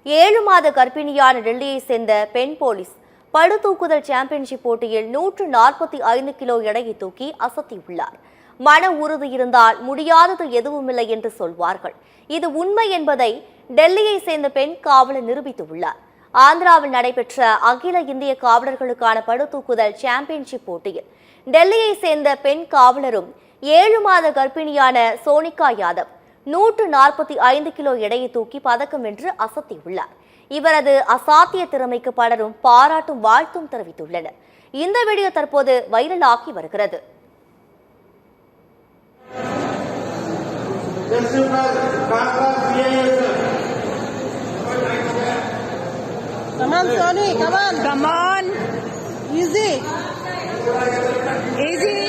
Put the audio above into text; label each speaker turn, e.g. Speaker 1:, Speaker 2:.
Speaker 1: 7 மாத கர்ப்பிணியான டெல்லியை சேர்ந்த பெண் போலீஸ் பளு தூக்குதல் சாம்பியன்ஷிப் போட்டியில் 145 கிலோ எடையை தூக்கி அசத்தியுள்ளார். மன உறுதி இருந்தால் முடியாதது எதுவுமில்லை என்று சொல்வார்கள். இது உண்மை என்பதை டெல்லியை சேர்ந்த பெண் காவலர் நிரூபித்துள்ளார். ஆந்திராவில் நடைபெற்ற அகில இந்திய காவலர்களுக்கான பளு தூக்குதல் சாம்பியன்ஷிப் போட்டியில் டெல்லியை சேர்ந்த பெண் காவலரும் 7 மாத கர்ப்பிணியான சோனிகா யாதவ் 145 கிலோ எடையை தூக்கி பதக்கம் வென்று அசத்தியுள்ளார். இவரது அசாத்திய திறமைக்கு பலரும் பாராட்டும் வாழ்த்தும் தெரிவித்துள்ளனர். இந்த வீடியோ தற்போது வைரலாகி வருகிறது.
Speaker 2: Come on, Sony, come on. Come on. Easy. Easy.